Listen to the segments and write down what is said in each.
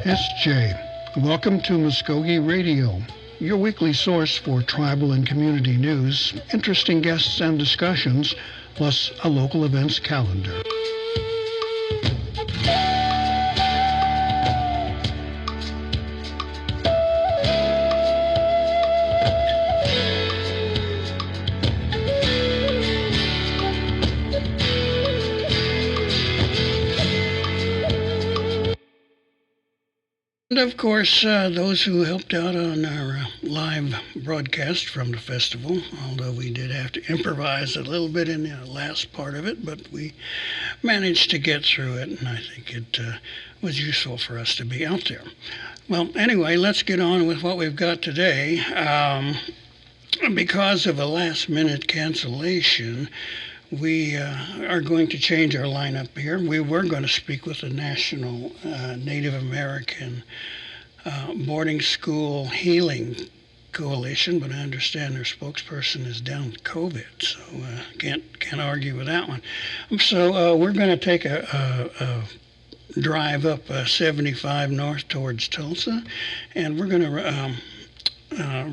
It's Jay. Welcome to Mvskoke Radio, your weekly source for tribal and community news, interesting guests and discussions, plus a local events calendar. And of course, those who helped out on our live broadcast from the festival, although we did have to improvise a little bit in the last part of it, but we managed to get through it, and I think it was useful for us to be out there. Well, anyway, let's get on with what we've got today. Because of a last-minute cancellation, we are going to change our lineup here. We were going to speak with the National Native American Boarding School Healing Coalition, but I understand their spokesperson is down with COVID, so can't argue with that one. So we're going to take a drive up 75 north towards Tulsa, and we're going to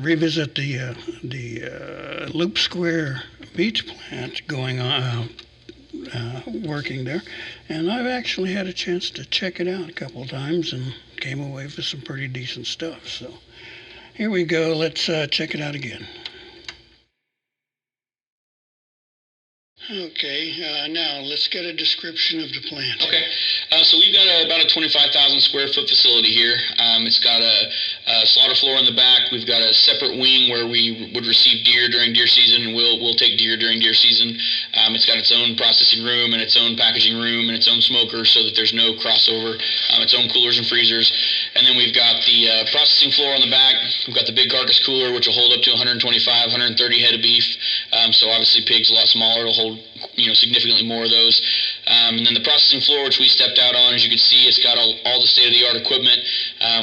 revisit the Loop Square Beach plant going on, working there, and I've actually had a chance to check it out a couple of times and came away with some pretty decent stuff. So here we go. Let's check it out again. Okay, now let's get a description of the plant. Okay, so we've got about a 25,000 square foot facility here. It's got a slaughter floor in the back. We've got a separate wing where we would receive deer during deer season, and we'll take deer during deer season. It's got its own processing room and its own packaging room and its own smoker, so that there's no crossover. Its own coolers and freezers, and then we've got the processing floor on the back. We've got the big carcass cooler, which will hold up to 125, 130 head of beef. So obviously, pig's a lot smaller. It'll hold significantly more of those. And then the processing floor, which we stepped out on, as you can see, it's got all the state-of-the-art equipment.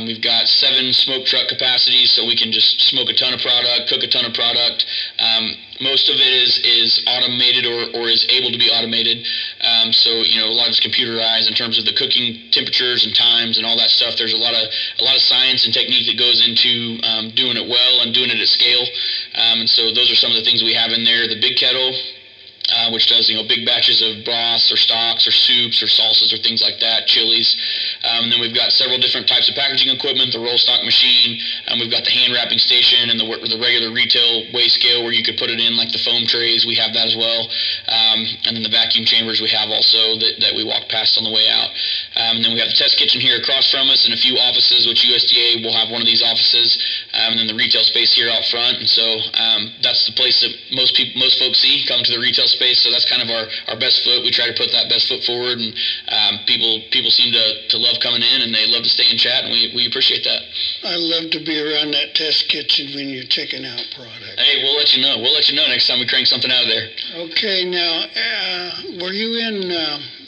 We've got 7 smoke truck capacities, so we can just smoke a ton of product, cook a ton of product. Most of it is automated or is able to be automated. So a lot of it's computerized in terms of the cooking temperatures and times and all that stuff. There's a lot of science and technique that goes into doing it well and doing it at scale. And so those are some of the things we have in there. The big kettle, which does big batches of broths or stocks or soups or salsas or things like that, chilies. And then we've got several different types of packaging equipment, the roll stock machine, we've got the hand wrapping station and the regular retail weigh scale where you could put it in like the foam trays. We have that as well. And then the vacuum chambers we have also that we walked past on the way out. And then we have the test kitchen here across from us and a few offices, which USDA will have one of these offices. And then the retail space here out front. And so that's the place that most folks see come to the retail space. So that's kind of our best foot. We try to put that best foot forward, and people seem to love coming in, and they love to stay and chat, and we appreciate that. I love to be around that test kitchen when you're checking out product. Hey, we'll let you know. We'll let you know next time we crank something out of there. Okay, now, were you in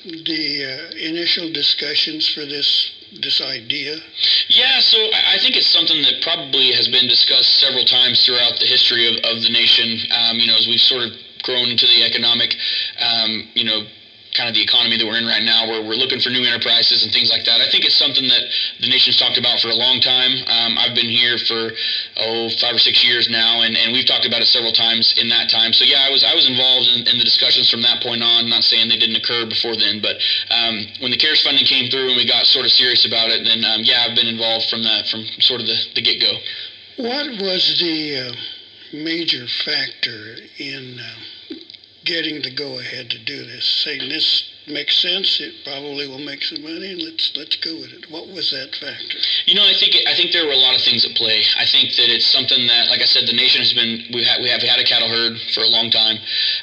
the initial discussions for this idea? Yeah, so I think it's something that probably has been discussed several times throughout the history of the nation, as we've sort of grown into the economic, kind of the economy that we're in right now, where we're looking for new enterprises and things like that. I think it's something that the nation's talked about for a long time. I've been here for 5 or 6 years now, and we've talked about it several times in that time. So yeah, I was involved in the discussions from that point on. Not saying they didn't occur before then, but when the CARES funding came through and we got sort of serious about it, then I've been involved from sort of the get-go. What was the major factor in getting the go-ahead to do this, saying this makes sense, it probably will make some money, and let's go with it? What was that factor? I think there were a lot of things at play. I think that it's something that, like I said, the nation has been, we have had a cattle herd for a long time,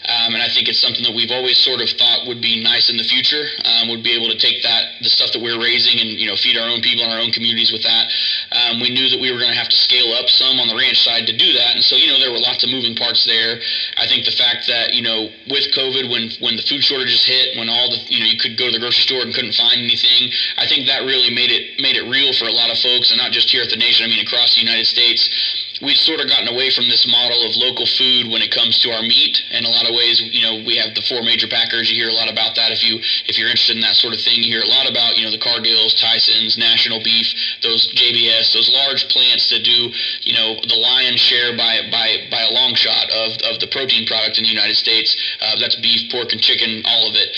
and I think it's something that we've always sort of thought would be nice in the future, would be able to take the stuff that we're raising and, feed our own people and our own communities with that. We knew that we were going to have to scale up some on the ranch side to do that, and so, there were lots of moving parts there. I think the fact that, with COVID, when the food shortages hit, when all you could go to the grocery store and couldn't find anything, I think that really made it real for a lot of folks, and not just here at the nation, across the United States. we've sort of gotten away from this model of local food when it comes to our meat. In a lot of ways, we have the 4 major packers. You hear a lot about that. If you're interested in that sort of thing, you hear a lot about, the Cargills, Tyson's, National Beef, those JBS, those large plants that do, the lion's share by a long shot of the protein product in the United States. That's beef, pork, and chicken, all of it.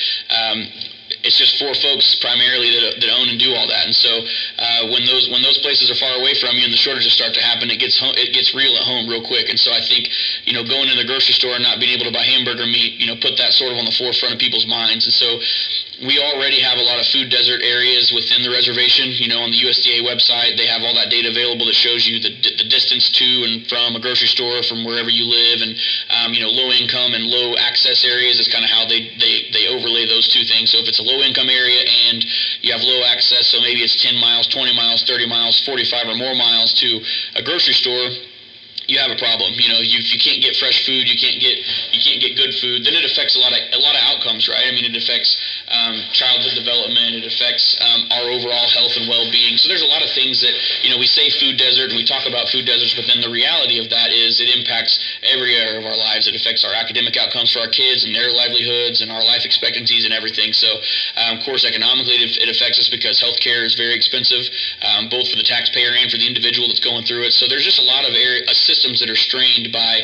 It's just 4 folks primarily that own and do all that, and so when those places are far away from you and the shortages start to happen, it gets real at home real quick. And so I think going to the grocery store and not being able to buy hamburger meat put that sort of on the forefront of people's minds. And so we already have a lot of food desert areas within the reservation. On the USDA website, they have all that data available that shows you the distance to and from a grocery store from wherever you live, and low income and low access areas is kind of how they overlay those two things. So if it's a low income area and you have low access, so maybe it's 10 miles, 20 miles, 30 miles, 45 or more miles to a grocery store, you have a problem. If you can't get fresh food, you can't get good food, then it affects a lot of outcomes, right? I mean, it affects childhood development, it affects our overall health and well-being. So there's a lot of things that we say food desert and we talk about food deserts, but then the reality of that is it impacts every area of our lives. It affects our academic outcomes for our kids and their livelihoods and our life expectancies and everything. So of course, economically, it affects us because healthcare is very expensive, both for the taxpayer and for the individual that's going through it. So there's just a lot of systems that are strained by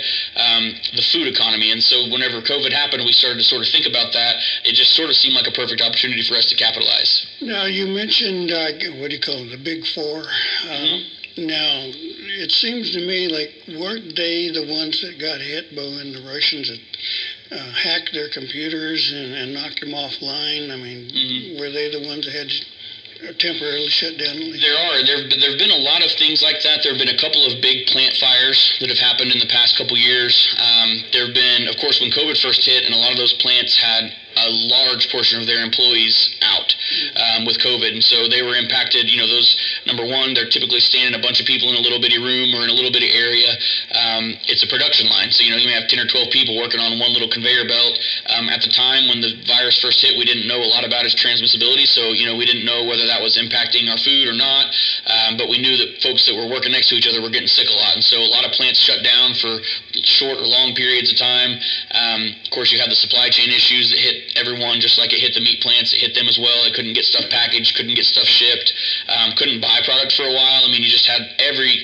the food economy. And so whenever COVID happened, we started to sort of think about that. It just sort of seemed like a perfect opportunity for us to capitalize. Now, you mentioned, what do you call it, the Big Four. Now, it seems to me like weren't they the ones that got hit by when the Russians had hacked their computers and knocked them offline? I mean, were they the ones that had temporarily shut down? There have been a lot of things like that. There have been a couple of big plant fires that have happened in the past couple years. There have been, of course, when COVID first hit, and a lot of those plants had a large portion of their employees out with COVID, and so they were impacted. Those, number one, they're typically staying a bunch of people in a little bitty room or in a little bitty area. It's a production line, so you may have 10 or 12 people working on one little conveyor belt. At the time when the virus first hit, we didn't know a lot about its transmissibility, so we didn't know whether that was impacting our food or not. But we knew that folks that were working next to each other were getting sick a lot, and so a lot of plants shut down for short or long periods of time. Of course, you had the supply chain issues that hit everyone, just like it hit the meat plants. It hit them as well. They couldn't get stuff packaged, couldn't get stuff shipped, couldn't buy product for a while. I mean, you just had every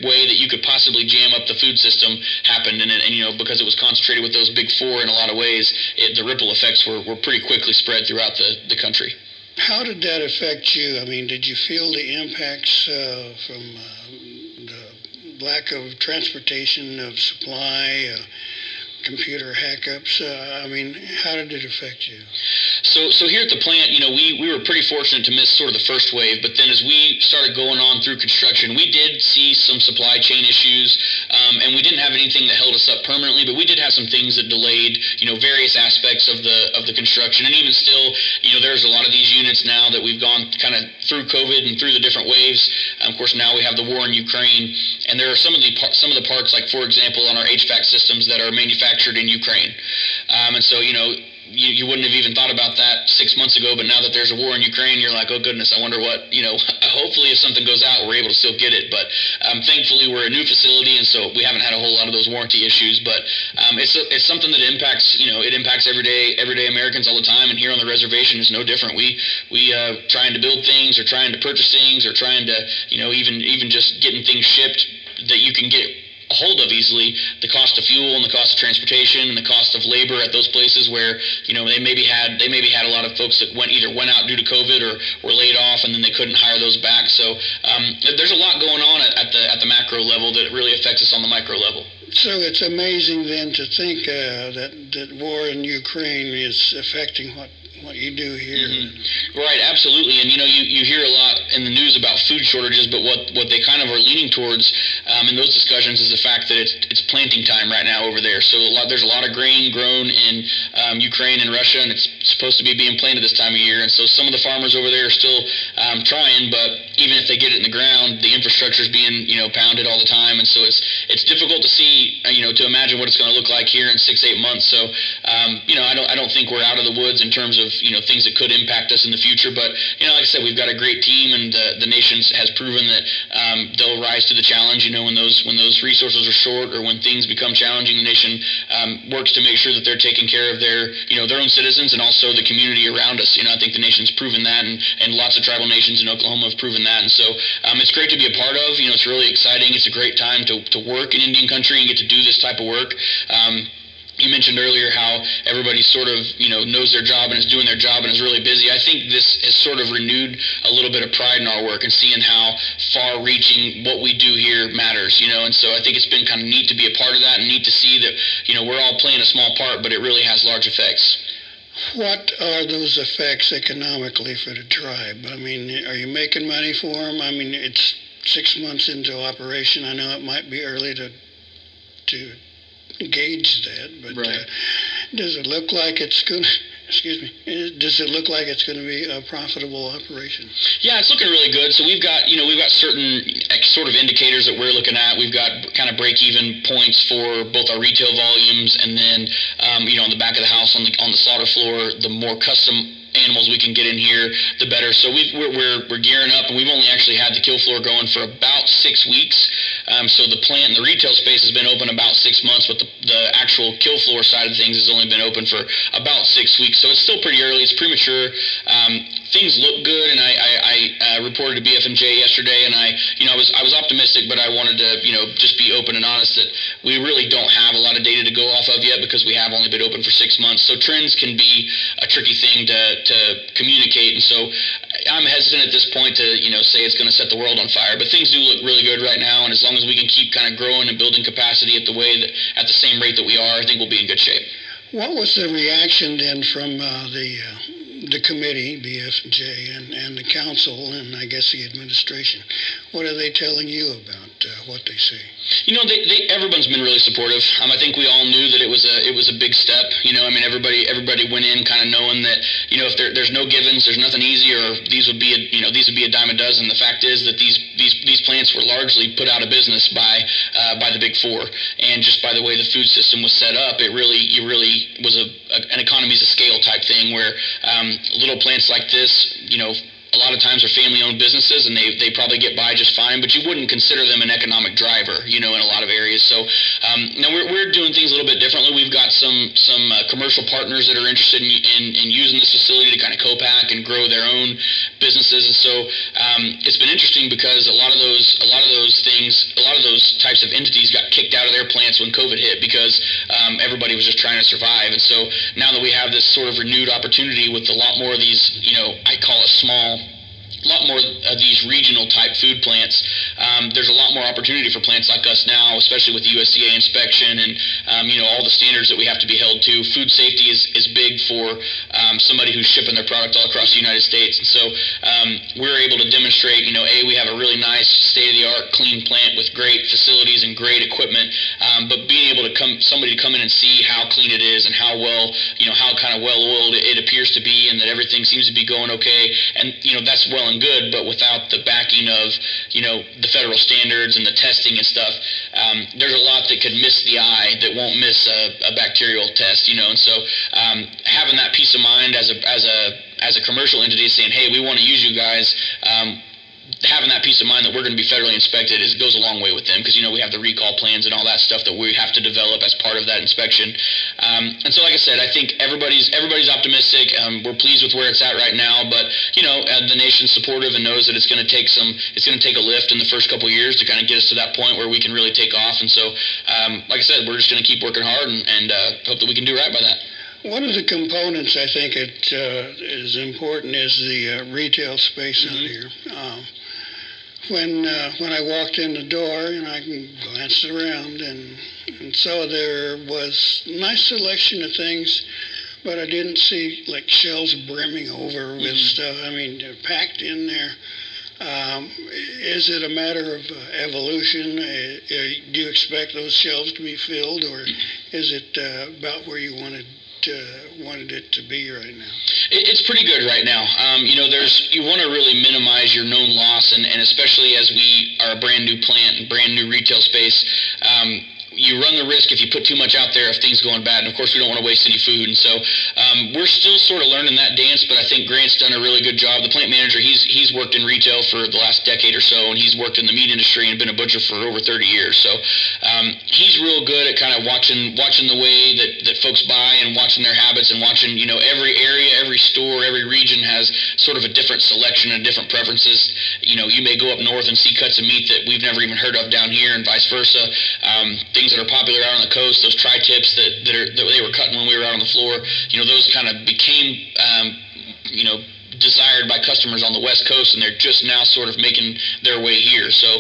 way that you could possibly jam up the food system happened, and because it was concentrated with those Big Four in a lot of ways, the ripple effects were pretty quickly spread throughout the country. How did that affect you? I mean, did you feel the impacts from the lack of transportation of supply, computer hackups? I mean, how did it affect you? So here at the plant, we were pretty fortunate to miss sort of the first wave, but then as we started going on through construction, we did see some supply chain issues, and we didn't have anything that held us up permanently, but we did have some things that delayed, various aspects of the construction. And even still, there's a lot of these units now that we've gone kind of through COVID and through the different waves. Of course, now we have the war in Ukraine, and there are some of the parts, like for example, on our HVAC systems that are manufactured in Ukraine, and so you wouldn't have even thought about that 6 months ago, but now that there's a war in Ukraine, you're like, oh goodness, I wonder what, hopefully if something goes out, we're able to still get it. But thankfully we're a new facility, and so we haven't had a whole lot of those warranty issues. But it's something that impacts, it impacts everyday Americans all the time, and here on the reservation is no different. We trying to build things or trying to purchase things or trying to, even just getting things shipped that you can get a hold of easily, the cost of fuel and the cost of transportation and the cost of labor at those places where they maybe had a lot of folks that went out due to COVID or were laid off, and then they couldn't hire those back. So there's a lot going on at the macro level that really affects us on the micro level. So it's amazing then to think that war in Ukraine is affecting what you do here. Mm-hmm. Right, absolutely. And you hear a lot in the news about food shortages, but what they kind of are leaning towards in those discussions is the fact that it's planting time right now over there. So there's a lot of grain grown in Ukraine and Russia, and it's supposed to be being planted this time of year. And so some of the farmers over there are still trying, but even if they get it in the ground, the infrastructure is being pounded all the time, and so it's difficult to see to imagine what it's going to look like here in 6-8 months. So I don't think we're out of the woods in terms of of things that could impact us in the future. But like I said, we've got a great team, and the nation has proven that they'll rise to the challenge. When those resources are short or when things become challenging, the nation works to make sure that they're taking care of their own citizens and also the community around us. I think the nation's proven that, and lots of tribal nations in Oklahoma have proven that. And so it's great to be a part of. It's really exciting. It's a great time to work in Indian country and get to do this type of work. You mentioned earlier how everybody sort of, knows their job and is doing their job and is really busy. I think this has sort of renewed a little bit of pride in our work and seeing how far-reaching what we do here matters, and so I think it's been kind of neat to be a part of that and neat to see that, we're all playing a small part, but it really has large effects. What are those effects economically for the tribe? I mean, are you making money for them? I mean, it's 6 months into operation. I know it might be early to gauge that, but right. Does it look like it's going to? Excuse me. Does it look like it's going to be a profitable operation? Yeah, it's looking really good. So we've got certain sort of indicators that we're looking at. We've got kind of break-even points for both our retail volumes, and then on the back of the house on the slaughter floor, the more custom animals we can get in here, the better. So we're gearing up, and we've only actually had the kill floor going for about 6 weeks. So the plant and the retail space has been open about 6 months, but the actual kill floor side of things has only been open for about 6 weeks. So it's still pretty early. It's premature. Things look good, and I reported to BFMJ yesterday, and I was optimistic, but I wanted to just be open and honest that we really don't have a lot of data to go off of yet because we have only been open for 6 months. So trends can be a tricky thing to communicate, and so I'm hesitant at this point to say it's going to set the world on fire. But things do look really good right now, and as long as we can keep kind of growing and building capacity at the same rate that we are, I think we'll be in good shape. What was the reaction then from the committee, BFJ, and the council, and I guess the administration? What are they telling you about what they see? Everyone's been really supportive. I think we all knew that it was a big step. Everybody went in kind of knowing that if there's no givens, there's nothing easy, or these would be a dime a dozen. The fact is that these plants were largely put out of business by the Big Four, and just by the way the food system was set up, it really was an economies of scale type thing where little plants like this, a lot of times are family-owned businesses, and they probably get by just fine, but you wouldn't consider them an economic driver, in a lot of areas. So now we're doing things a little bit differently. We've got some commercial partners that are interested in using this facility to kind of co-pack and grow their own businesses, and so it's been interesting because a lot of those types of entities got kicked out of their plants when COVID hit because everybody was just trying to survive. And so now that we have this sort of renewed opportunity with a lot more of these, I call it a lot more of these regional type food plants, there's a lot more opportunity for plants like us now, especially with the USDA inspection and all the standards that we have to be held to. Food safety is big for somebody who's shipping their product all across the United States, and so we're able to demonstrate we have a really nice state-of-the-art clean plant with great facilities and great equipment, but being able to somebody to come in and see how clean it is and how well how kind of well oiled it appears to be, and that everything seems to be going okay, and that's well and good, but without the backing of the federal standards and the testing and stuff, there's a lot that could miss the eye that won't miss a bacterial test, and so having that peace of mind as a commercial entity saying, hey, we want to use you guys, having that peace of mind that we're going to be federally inspected goes a long way with them, because we have the recall plans and all that stuff that we have to develop as part of that inspection. And so, like I said, I think everybody's optimistic. We're pleased with where it's at right now, but the nation's supportive and knows that it's going to take a lift in the first couple of years to kind of get us to that point where we can really take off. And so, like I said, we're just going to keep working hard and hope that we can do right by that. One of the components I think it is important is the retail space out here. When I walked in the door, and I glanced around, and so there was a nice selection of things, but I didn't see like shelves brimming over with stuff. I mean, they're packed in there. Is it a matter of evolution? Do you expect those shelves to be filled, or is it about where you wanted it to be right now? It's pretty good right now. You want to really minimize your known loss, and especially as we are a brand new plant and brand new retail space, you run the risk if you put too much out there if things going bad. And of course, we don't want to waste any food. And so we're still sort of learning that dance, but I think Grant's done a really good job. The plant manager, he's worked in retail for the last decade or so, and he's worked in the meat industry and been a butcher for over 30 years. So he's real good at kind of watching the way that folks buy and watching their habits and watching, every area, every store, every region has sort of a different selection and different preferences. You may go up north and see cuts of meat that we've never even heard of down here, and vice versa. Things that are popular out on the coast, those tri-tips that they were cutting when we were out on the floor, those kind of became, desired by customers on the West Coast, and they're just now sort of making their way here. So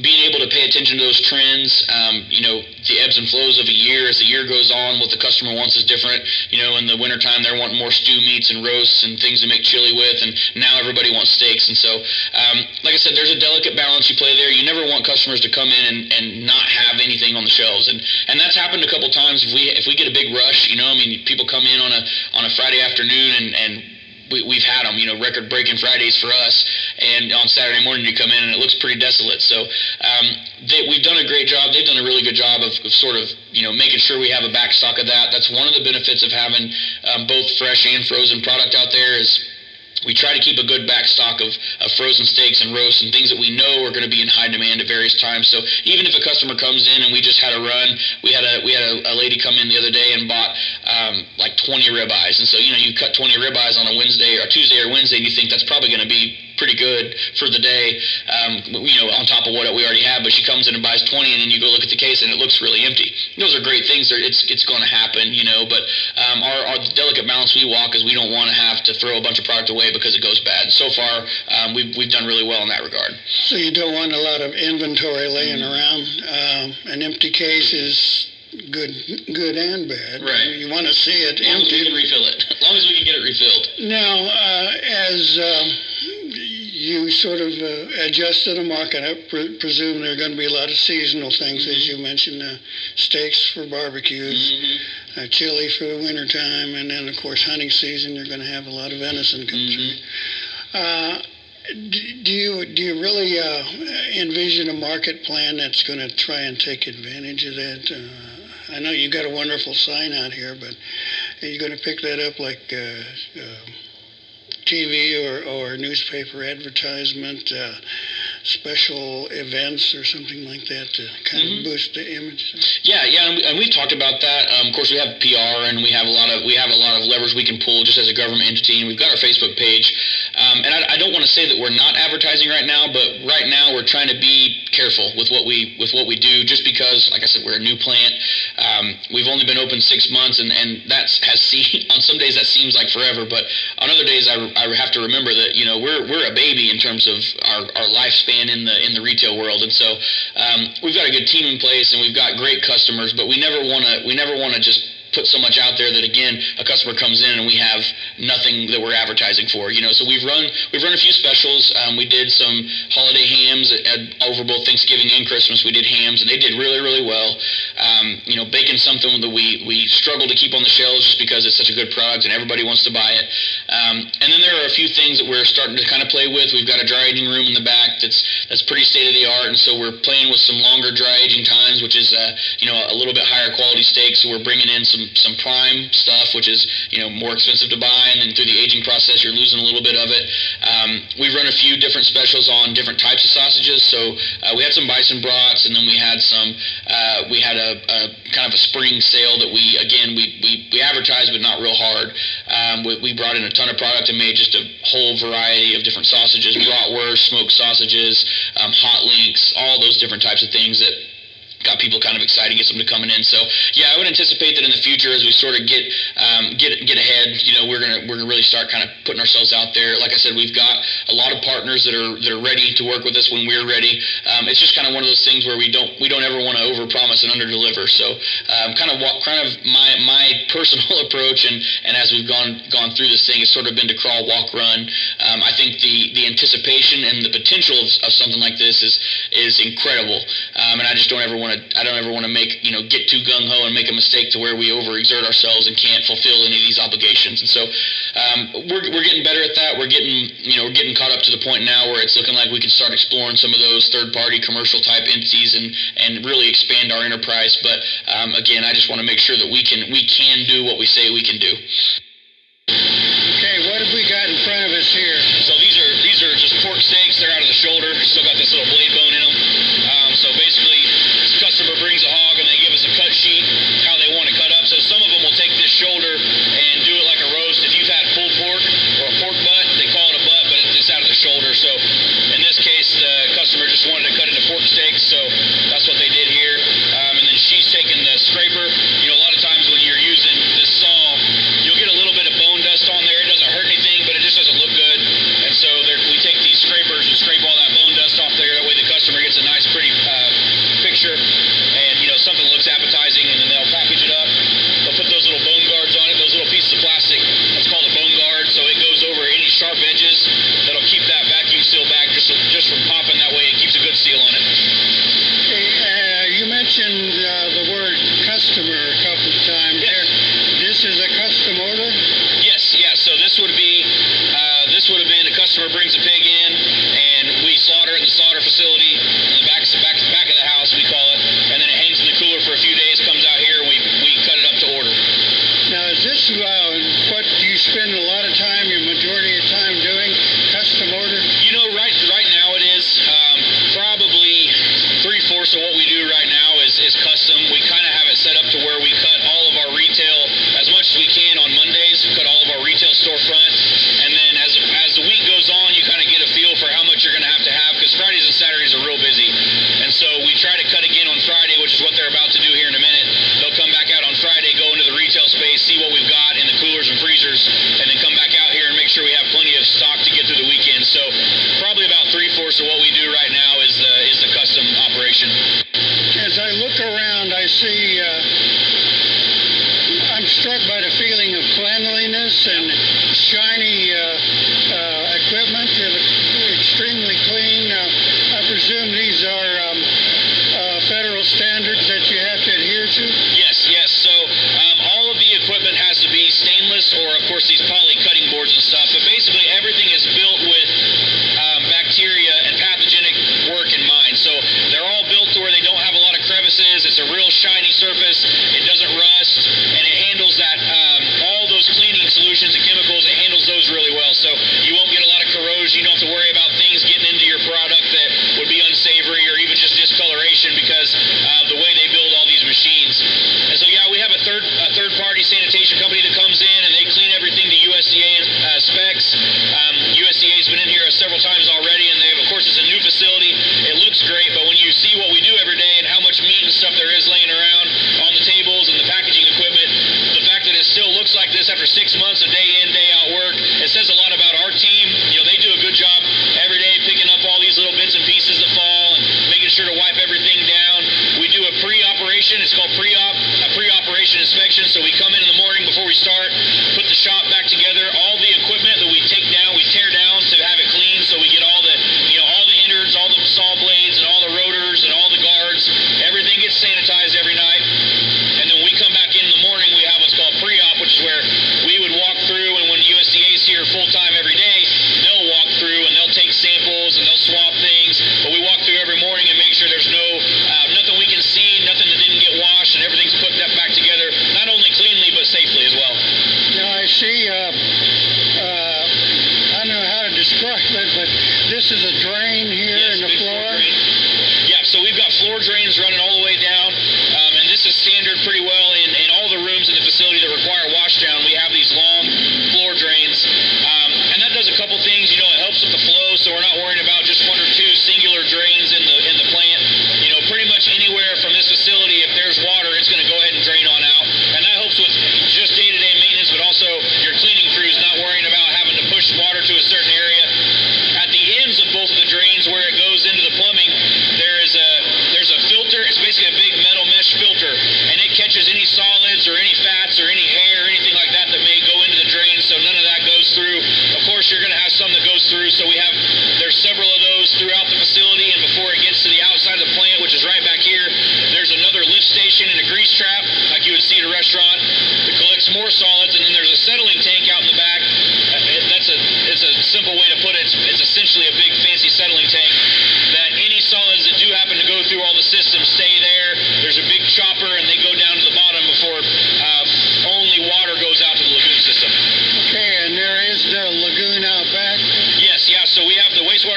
being able to pay attention to those trends, the ebbs and flows of a year as the year goes on, what the customer wants is different. In the wintertime, they're wanting more stew meats and roasts and things to make chili with, and now everybody wants steaks. And so, like I said, there's a delicate balance you play there. You never want customers to come in and not have anything on the shelves. And that's happened a couple times. If we get a big rush, people come in on a Friday afternoon and we've had them, record-breaking Fridays for us, and on Saturday morning you come in and it looks pretty desolate. So we've done a great job. They've done a really good job of sort of, making sure we have a back stock of that. That's one of the benefits of having both fresh and frozen product out there is we try to keep a good back stock of frozen steaks and roasts and things that we know are going to be in high demand at various times. So even if a customer comes in and we just had a run, we had a lady come in the other day and bought like 20 ribeyes. And so, you cut 20 ribeyes on a Wednesday or Tuesday or Wednesday, and you think that's probably going to be pretty good for the day, on top of what we already have. But she comes in and buys 20, and then you go look at the case and it looks really empty. Those are great things. It's going to happen, but our delicate balance we walk is we don't want to have to throw a bunch of product away because it goes bad. So far, we've done really well in that regard. So you don't want a lot of inventory laying around. An empty case is good and bad. Right. You want to see it empty. As long as we can refill it. As long as we can get it refilled. Now, as you sort of adjust to the market, I presume there are going to be a lot of seasonal things, as you mentioned, steaks for barbecues, chili for the wintertime, and then, of course, hunting season, you're going to have a lot of venison come through. Do you really envision a market plan that's going to try and take advantage of that? I know you got a wonderful sign out here, but are you going to pick that up like TV or newspaper advertisement, special events or something like that to kind of boost the image? Yeah, and we've talked about that. Of course, we have PR, and we have a lot of levers we can pull just as a government entity, and we've got our Facebook page. And I don't want to say that we're not advertising right now, but right now we're trying to be careful with what we do, just because, like I said, we're a new plant. We've only been open 6 months, and on some days that seems like forever, but on other days I have to remember that we're a baby in terms of our lifespan in the retail world, and so we've got a good team in place and we've got great customers, but we never want to just put so much out there that, again, a customer comes in and we have nothing that we're advertising for. So we've run a few specials. We did some holiday hams over both Thanksgiving and Christmas. We did hams, and they did really, really well. Bacon's something that we struggle to keep on the shelves just because it's such a good product and everybody wants to buy it. And then there are a few things that we're starting to kind of play with. We've got a dry aging room in the back that's pretty state of the art, and so we're playing with some longer dry aging times, which is a little bit higher quality steak. So we're bringing in some prime stuff, which is more expensive to buy, and then through the aging process you're losing a little bit of it. We've run a few different specials on different types of sausages. So we had some bison brats, and then we had a kind of a spring sale that we advertised, but not real hard. We brought in a ton of product and made just a whole variety of different sausages: bratwurst, smoked sausages, hot links, all those different types of things that got people kind of excited, gets them to coming in. So yeah, I would anticipate that in the future, as we sort of get ahead, we're gonna really start kind of putting ourselves out there. Like I said, we've got a lot of partners that are ready to work with us when we're ready. It's just kind of one of those things where we don't ever want to overpromise and underdeliver. So kind of my personal approach, and as we've gone through this thing, has sort of been to crawl, walk, run. I think the anticipation and the potential of something like this is incredible, and I just don't ever want to ever want to make, get too gung ho and make a mistake to where we overexert ourselves and can't fulfill any of these obligations. And so we're getting better at that. We're getting caught up to the point now where it's looking like we can start exploring some of those third-party commercial type entities and really expand our enterprise. But again, I just want to make sure that we can do what we say we can do. Okay, what have we got in front of us here? So these are just pork steaks. They're out of the shoulder. Still got this little blade bone in them. So basically, this customer brings a hog and they give us a cut sheet, how they want to cut up. So some of them will take this shoulder and do it like a roast. If you've had pulled pork or a pork butt, they call it a butt, but it's out of the shoulder. So in this case, the customer just wanted to cut into pork steaks, so that's what they did here. And then she's taking the scraper. A lot of times when you're using this saw, you'll get a little bit of bone dust on there. It doesn't hurt anything, but it just doesn't look good. And so we take these scrapers and scrape all that bone dust off there. That way the customer gets a nice, pretty picture, and something that looks appetizing, and then they'll package it up. They'll put those little bone guards on it, those little pieces of plastic. That's called a bone guard, so it goes over any sharp edges. That'll keep that vacuum seal bag just from popping. That way it keeps a good seal on it. You mentioned the word customer a couple of times. Yes. This is a custom order? Yes, yeah. So this would have been a customer brings a pig in, and we slaughter it in the slaughter facility in the back of the house, we call it, and then it hangs in the cooler for a few days, comes out here, and we cut it up to order. Now, is this what you spend a lot of time, your majority of time doing, custom order? Right now it is. Probably 3/4 of what we do right now is custom. We kind of have it set up to where we cut all of our retail as much as we can on Mondays, cut all of our retail storefront, and then as the week goes on, you kind of get a feel for how much you're going to have, because Fridays and Saturdays are real busy. And so we try to cut again on Friday, which is what they're about to do here in a minute. They'll come back out on Friday, go into the retail space, see what we've got in the coolers and freezers, and then come back out here and make sure we have plenty of stock to get through the weekend. So probably about 3/4 of what we do right now is the custom operation. As I look around, I see, I'm struck by the feeling of cleanliness and shiny equipment. They look extremely clean. I presume these are federal standards that you have to adhere to? Yes. So all of the equipment has to be stainless, or of course these poly cutting boards and stuff. But basically everything is built with bacteria and pathogenic work in mind. So they're all built to where they don't have a lot of crevices. It's a real shiny surface. It doesn't rust, and it handles that all those cleaning solutions and chemicals. It handles those really well. So you won't get a lot of corrosion. You don't have to worry about things getting into your product that would be unsavory or even just discoloration because of the way they build all these machines. And so we have a third-party sanitation company that comes in and they clean everything to USDA specs. USDA's been in here several times already, and of course it's a new facility. It looks great, but when you see what we do every day and how much meat and stuff there is laying around on the tables and the packaging equipment, the fact that it still looks like this after 6 months of day in, day out work, it says a lot about our team. They do a good job every day picking up all these little bits and pieces that fall and making sure to wipe everything down. We do a pre-operation. It's called a pre-operation inspection. So we come in the morning before we start, put the shop back together. All the equipment that we take down, we tear down to have it clean. So we get all the innards, all the saw blades, and all the rotors, and all the guards. Everything gets sanitized every night. And then we come back in the morning. We have what's called pre-op, which is where we would walk through, and when USDA's here full-time every day, they'll walk through and they'll take samples and they'll swap things. But we walk through every morning and make sure there's nothing we can see, nothing that didn't get washed, and everything's put back together, not only cleanly but safely as well. Now I see, I don't know how to describe it, but this is a drain here in the floor. Yeah, so we've got floor drains running all the way down, and this is standard pretty well in all the rooms in the facility that require washdown. We have these long floor drains, and that does a couple things. It helps with the flow, so we're not worrying about just one or two singular drains in the plant. Pretty much anywhere from this facility, if there's water, it's going to go ahead and drain on out, and that helps with just day-to-day maintenance, but also your cleaning crews not worrying about having to push water to a certain area. At the ends of both of the drains where it goes into the plumbing, there's a filter. It's basically a big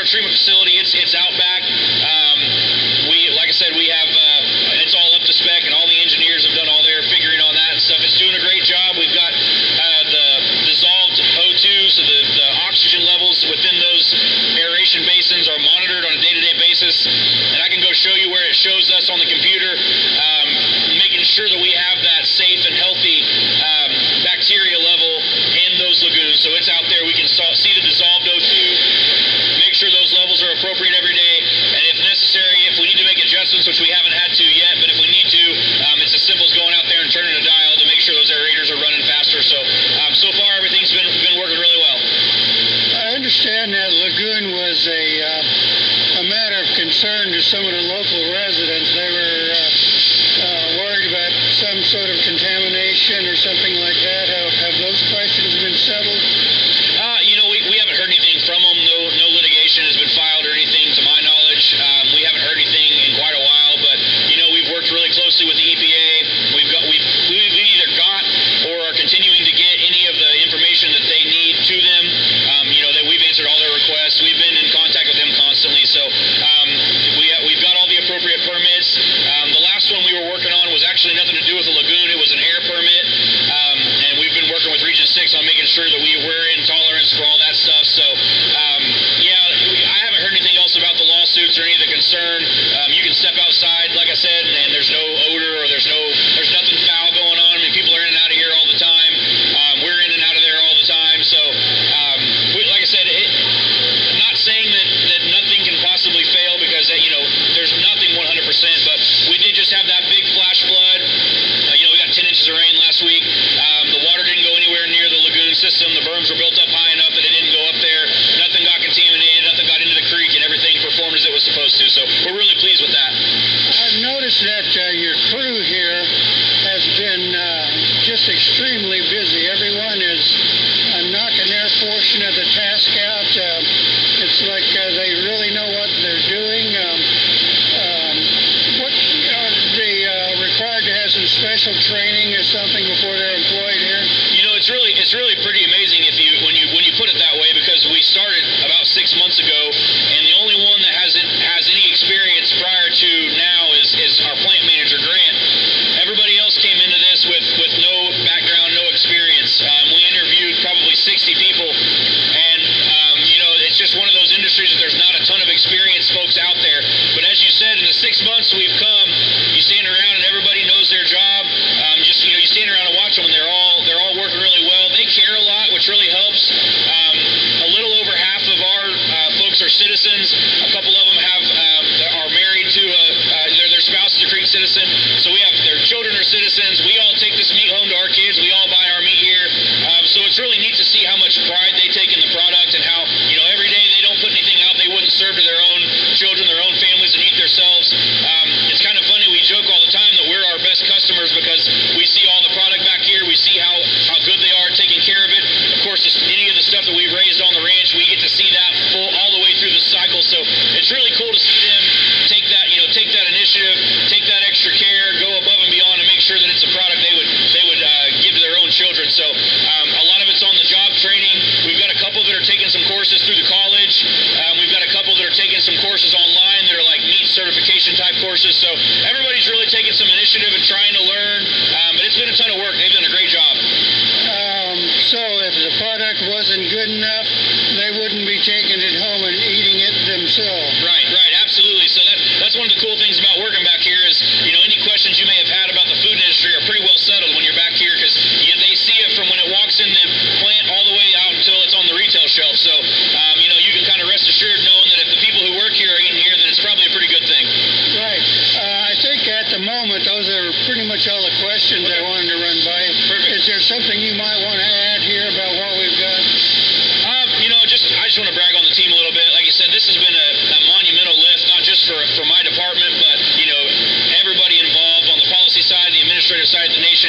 treatment facility. It's out back. Like I said, we have it's all up to spec, and all the engineers have done all their figuring on that and stuff. It's doing a great job. We've got the dissolved O2, so the oxygen levels within those aeration basins are monitored on a day-to-day basis, and I can go show you where it shows us on the computer, making sure that we have that safe and healthy bacteria level in those lagoons. So it's out there. We can see the dissolved O2, make sure those levels are appropriate every day, and if necessary, if we need to make adjustments, which we haven't had to yet, but if we need to, it's as simple as going out there and turning a dial to make sure those aerators are running faster. So so far everything's been working really well. I understand that lagoon was a matter of concern to some of the local residents. They were worried about some sort of contamination or something like that. Have those questions been settled? We haven't heard anything from them. No litigation has been filed or anything to my knowledge. We haven't heard anything in quite a while, but we've worked really closely with the EPA. We've either got or are continuing to get any of the information that they need to them. That we've answered all their requests. We've been in contact with them constantly, so we've got all the appropriate permits. The last one we were working on was actually nothing to do with the lagoon. It was an air permit, and we've been working with Region 6 on making sure that we're in tolerance for all that stuff. So I haven't heard anything else about the lawsuits or any of the concern. You can step outside, like I said, and there's no odor or there's nothing foul going on. I mean, people are in and out of here all the time. We're in and out of there all the time. So like I said, I'm not saying that nothing can possibly fail, because there's nothing 100%, but we did just have that big flash flood. We got 10 inches of rain last week. The water didn't go anywhere near the lagoon system. The berms were built up high enough that it didn't go up there. Nothing got contaminated. Nothing got into the creek, and everything performed as it was supposed to. So we're really pleased with that. I've noticed that your crew here has been just extremely busy. Everyone is knocking their portion of the task out. It's like they really know what they're doing. What are they required to have some special training or something before they're employed here? It's really pretty amazing when you put it that way, because we started about 6 months ago, and the only one that has any experience prior to now is our plant manager, Grant. Everybody else came into this with no background, no experience. We interviewed probably 60 people, and it's just one of those industries that there's not a ton of experienced folks out there. But as you said, in the 6 months we've come, you stand around and everybody knows their job. You stand around and watch them, and they're all working really well. They care a lot, which really helps. A little over half of our folks are citizens. A couple of them are married to their spouse is a Creek citizen. So we have their children are citizens. We all take this meat home to our kids. We all buy our meat here. So it's really neat to see how much pride they take in the product, and how every day they don't put anything out they wouldn't serve to their own children, their own families, and eat themselves. It's kind of funny. We joke all the time that we're our best customers, because we see all the product back here. We see how good they are taking care of it. Of course, any of the stuff that we've raised on the ranch, we get to see that all the way through the cycle. So it's really cool to see them take that initiative, take that extra care, go above and beyond, and make sure that it's a product they would give to their own children. So a lot of it's on the job training. We've got a couple that are taking some courses through the college. We've got a couple that are taking some courses online that are like meat certification type courses. So everybody's really taking some initiative and trying to learn. But it's been a ton of work. They've done a great job. So if the product wasn't good enough, they wouldn't be taking it home and eating it themselves. Right, absolutely. So that's one of the cool things about working back here is, any questions you may have had about the food industry are pretty well settled when you're back here, because they see it from when it walks in the plant all the way out until it's on the retail shelf. So, you can kind of rest assured knowing that if the people who work here are eating here, then it's probably a pretty good thing. Right. I think at the moment, those are pretty much all the questions I wanted to run by. Perfect. Is there something you might want to add here about what we've got? I just want to brag on the team a little bit. Like you said, this has been a monumental lift, not just for my department, but everybody involved on the policy side, the administrative side of the nation.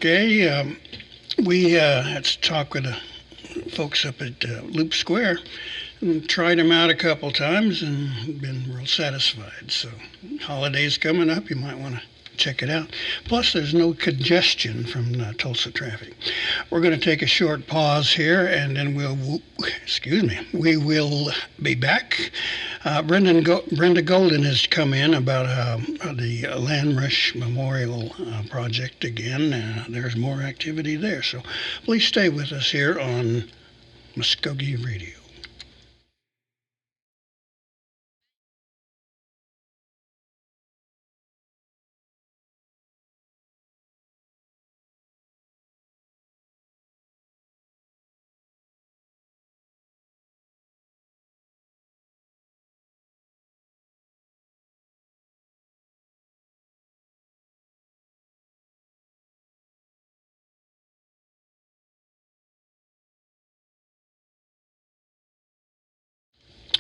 Okay, we had to talk with the folks up at Loop Square and tried them out a couple times and been real satisfied. So, holidays coming up, you might want to check it out. Plus, there's no congestion from Tulsa traffic. We're going to take a short pause here, and then we will be back. Brenda Golden has come in about the Land Rush Memorial Project again. There's more activity there, so please stay with us here on Mvskoke Radio.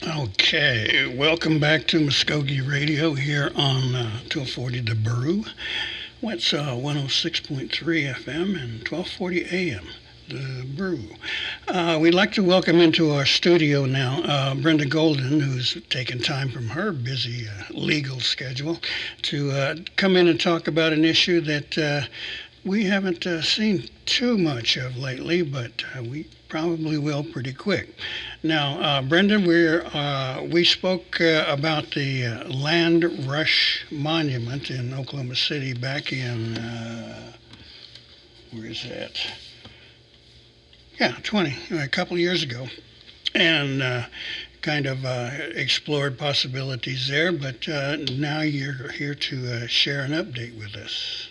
Okay, welcome back to Mvskoke Radio here on 1240 The Brew. It's 106.3 FM and 1240 AM. The Brew. We'd like to welcome into our studio now Brenda Golden, who's taken time from her busy legal schedule to come in and talk about an issue that we haven't seen too much of lately, but we probably will pretty quick. Now, Brenda, we spoke about the Land Rush Monument in Oklahoma City back in, where is that? Yeah, a couple of years ago, and kind of explored possibilities there, but now you're here to share an update with us.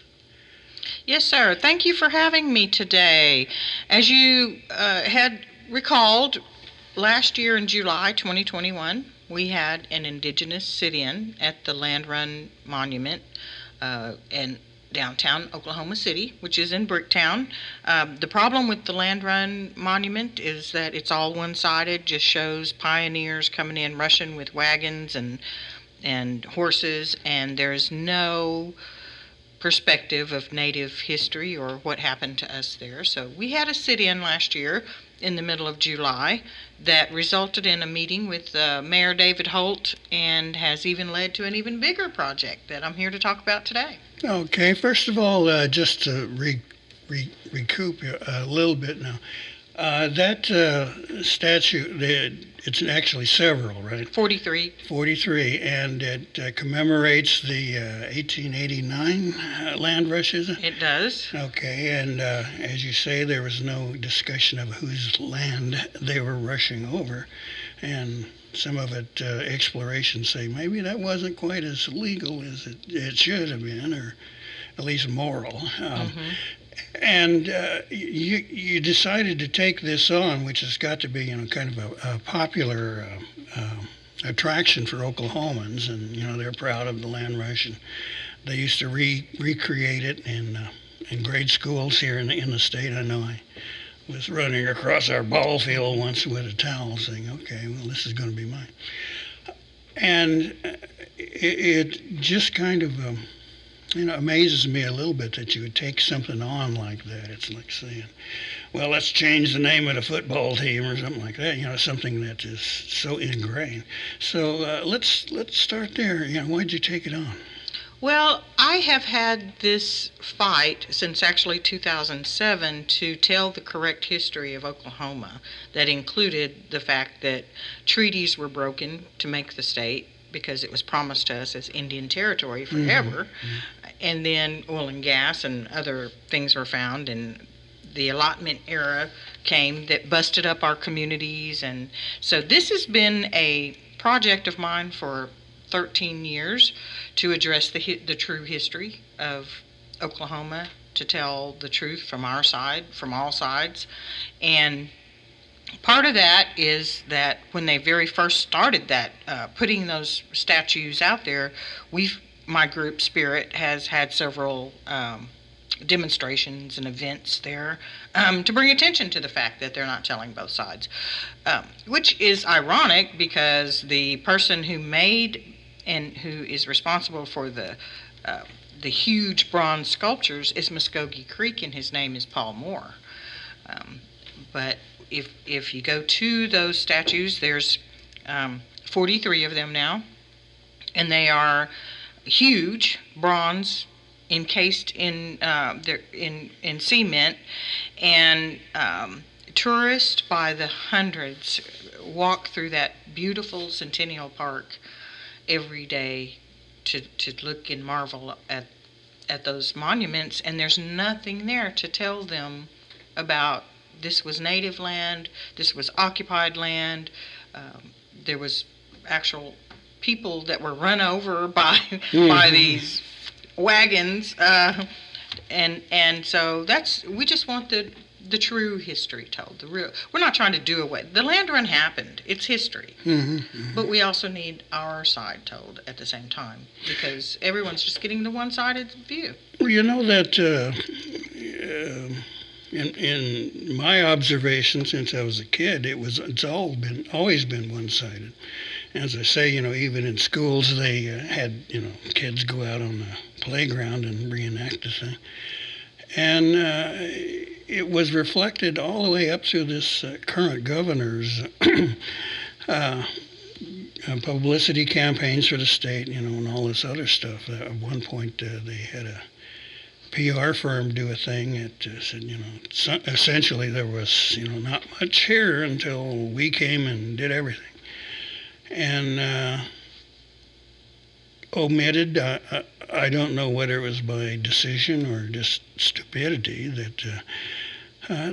Yes, sir. Thank you for having me today. As you had recalled, last year in July 2021, we had an indigenous sit-in at the Land Run Monument in downtown Oklahoma City, which is in Bricktown. The problem with the Land Run Monument is that it's all one-sided, just shows pioneers coming in, rushing with wagons and horses, and there's no perspective of Native history or what happened to us there. So we had a sit-in last year in the middle of July that resulted in a meeting with Mayor David Holt and has even led to an even bigger project that I'm here to talk about today. Okay, first of all, just to recoup a little bit now, that statue, it's actually several, right? 43. 43, and it commemorates the 1889 land rush, is it? It does. Okay, and as you say, there was no discussion of whose land they were rushing over, and some of it, explorations say maybe that wasn't quite as legal as it should have been, or at least moral. And you decided to take this on, which has got to be, kind of a popular attraction for Oklahomans, and they're proud of the land rush, and they used to recreate it in grade schools here in the state. I know I was running across our ball field once with a towel, saying, "Okay, well, this is going to be mine," and it just kind of amazes me a little bit that you would take something on like that. It's like saying, well, let's change the name of the football team or something like that, something that is so ingrained. So let's start there. Why'd you take it on? Well, I have had this fight since actually 2007 to tell the correct history of Oklahoma that included the fact that treaties were broken to make the state, because it was promised to us as Indian territory forever. And then oil and gas and other things were found, and the allotment era came that busted up our communities. And so this has been a project of mine for 13 years to address the true history of Oklahoma, to tell the truth from our side, from all sides. And part of that is that when they very first started that, putting those statues out there, my group, Spirit, has had several demonstrations and events there to bring attention to the fact that they're not telling both sides, which is ironic because the person who made and who is responsible for the the huge bronze sculptures is Mvskoke Creek, and his name is Paul Moore. But if you go to those statues, there's 43 of them now, and they are huge bronze, encased in cement, and tourists by the hundreds walk through that beautiful Centennial Park every day to look and marvel at those monuments, and there's nothing there to tell them about this was native land, this was occupied land, there was actual people that were run over by by these wagons, and so we just want the true history told. We're not trying to do away. The land run happened. It's history, but we also need our side told at the same time, because everyone's just getting the one-sided view. Well, you know that in my observation since I was a kid, it's always been one-sided. As I say, even in schools they had kids go out on the playground and reenact the thing, and it was reflected all the way up through this current governor's publicity campaigns for the state, and all this other stuff. At one point, they had a PR firm do a thing that said, essentially there was, not much here until we came and did everything. And omitted, I don't know whether it was by decision or just stupidity, that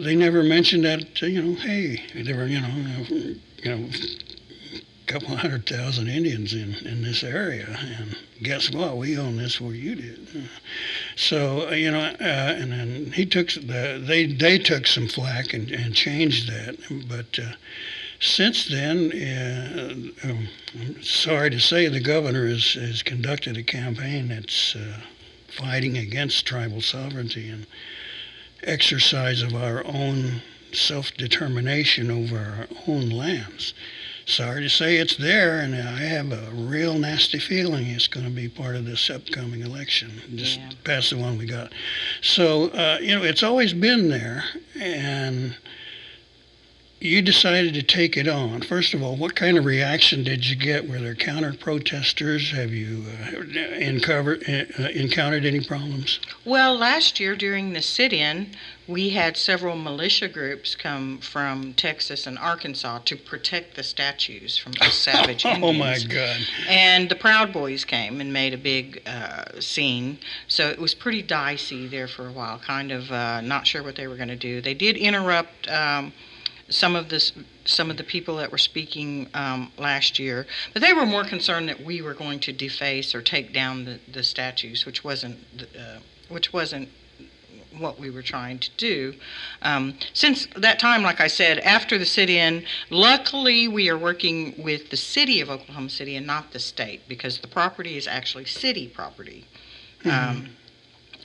they never mentioned that, hey, there were, a couple 100,000 Indians in this area, and guess what? We own this where you did. So, and then they took some flack and changed that, but since then, I'm sorry to say, the governor has conducted a campaign that's fighting against tribal sovereignty and exercise of our own self-determination over our own lands. Sorry to say it's there, and I have a real nasty feeling it's going to be part of this upcoming election, just past the one we got. So, it's always been there, and you decided to take it on. First of all, what kind of reaction did you get? Were there counter-protesters? Have you encountered any problems? Well, last year during the sit-in, we had several militia groups come from Texas and Arkansas to protect the statues from the savage Indians. Oh, my God. And the Proud Boys came and made a big scene. So it was pretty dicey there for a while, kind of not sure what they were going to do. They did interrupt some of the people that were speaking last year, but they were more concerned that we were going to deface or take down the statues, which wasn't what we were trying to do. Since that time, like I said, after the sit-in, luckily we are working with the city of Oklahoma City and not the state, because the property is actually city property, and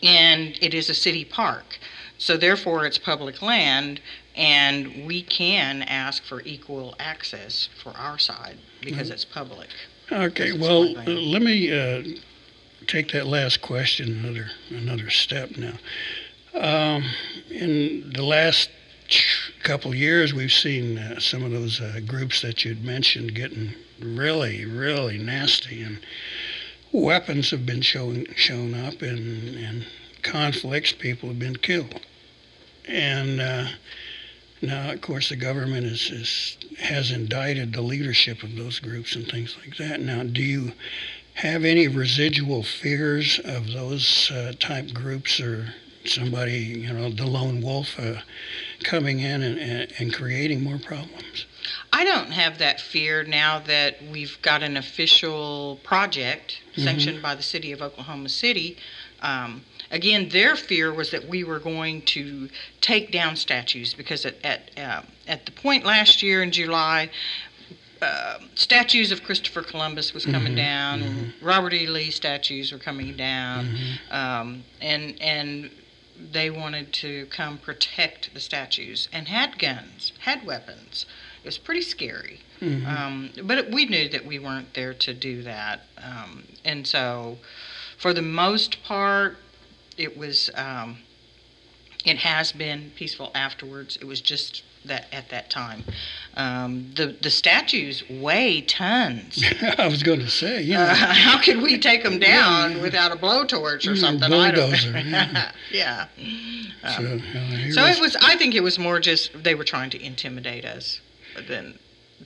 it is a city park. So therefore, it's public land, and we can ask for equal access for our side because it's public. Okay, well, let me take that last question another step now. In the last couple of years, we've seen some of those groups that you'd mentioned getting really, really nasty, and weapons have been shown up, and conflicts, people have been killed. And now, of course, the government has indicted the leadership of those groups and things like that. Now, do you have any residual fears of those type groups, or somebody, the lone wolf coming in and creating more problems? I don't have that fear now that we've got an official project sanctioned by the city of Oklahoma City. Again, their fear was that we were going to take down statues, because at the point last year in July, statues of Christopher Columbus was coming down, and Robert E. Lee statues were coming down, and they wanted to come protect the statues, and had guns, had weapons. It was pretty scary, but we knew that we weren't there to do that, and so for the most part, it was. It has been peaceful afterwards. It was just that at that time. The statues weigh tons. I was going to say, how could we take them down without a blowtorch or something? Bulldozer. Yeah. So it was. I think it was more just they were trying to intimidate us, than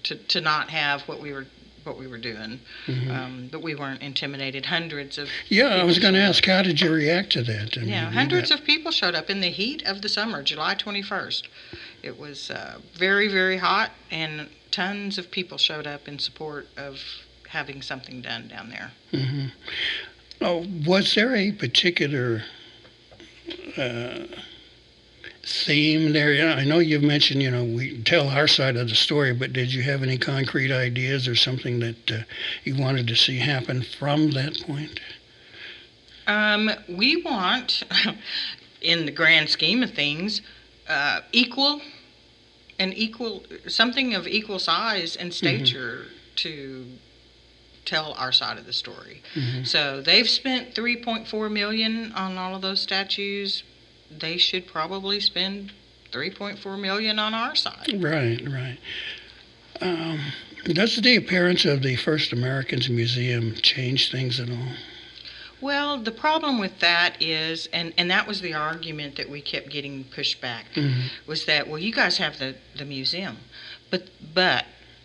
to not have what we were doing. But we weren't intimidated. Hundreds of I was going to ask, how did you react to that? I mean, hundreds of people showed up in the heat of the summer, July 21st. It was very, very hot, and tons of people showed up in support of having something done down there. Oh, was there a particular theme there? I know you've mentioned, we tell our side of the story, but did you have any concrete ideas or something that you wanted to see happen from that point? We want, in the grand scheme of things, something of equal size and stature to tell our side of the story. So they've spent $3.4 million on all of those statues. They should probably spend $3.4 million on our side. Right. Does the appearance of the First Americans Museum change things at all? Well, the problem with that is, and that was the argument that we kept getting pushed back, was that, well, you guys have the museum. But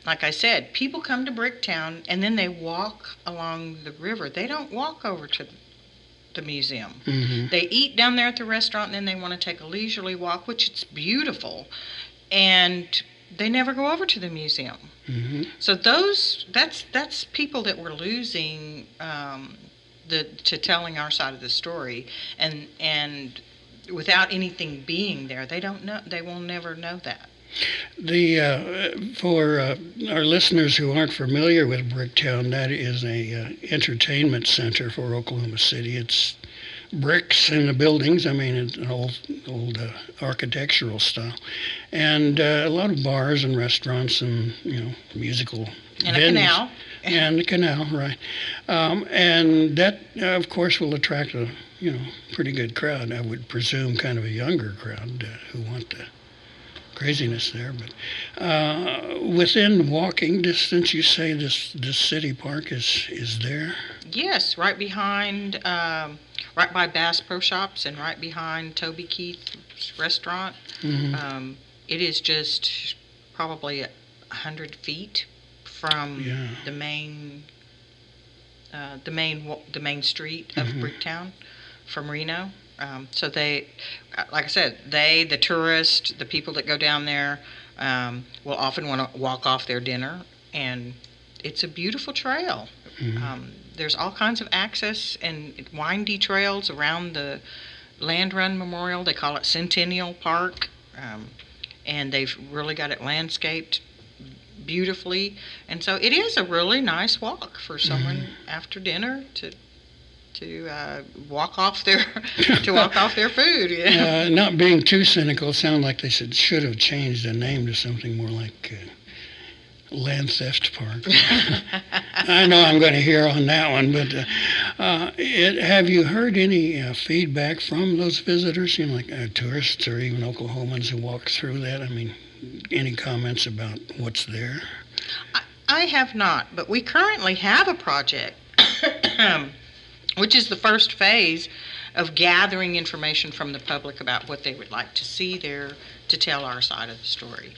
like I said, people come to Bricktown and then they walk along the river. They don't walk over to the museum. They eat down there at the restaurant, and then they want to take a leisurely walk, which it's beautiful, and they never go over to the museum. So that's people that we're losing to telling our side of the story, and without anything being there, they don't know. They will never know that. For our listeners who aren't familiar with Bricktown, that is a entertainment center for Oklahoma City. It's bricks in the buildings. I mean, it's an old architectural style, and a lot of bars and restaurants and musical and venues. A canal. And the canal, right? And that, of course, will attract a pretty good crowd. I would presume, kind of a younger crowd who want the craziness there, but within walking distance, you say this city park is there? Yes, right behind, right by Bass Pro Shops and right behind Toby Keith's restaurant. It is just probably 100 feet from the main street of Bricktown from Reno. So they, like I said, the tourists, the people that go down there, will often want to walk off their dinner, and it's a beautiful trail. There's all kinds of access and windy trails around the Land Run Memorial. They call it Centennial Park, and they've really got it landscaped beautifully, and so it is a really nice walk for someone after dinner to walk off their food. Not being too cynical, sound like they should have changed the name to something more like Land Theft Park. I know I'm going to hear on that one, but have you heard any feedback from those visitors, like tourists or even Oklahomans who walk through that? I mean, any comments about what's there? I have not, but we currently have a project which is the first phase of gathering information from the public about what they would like to see there to tell our side of the story.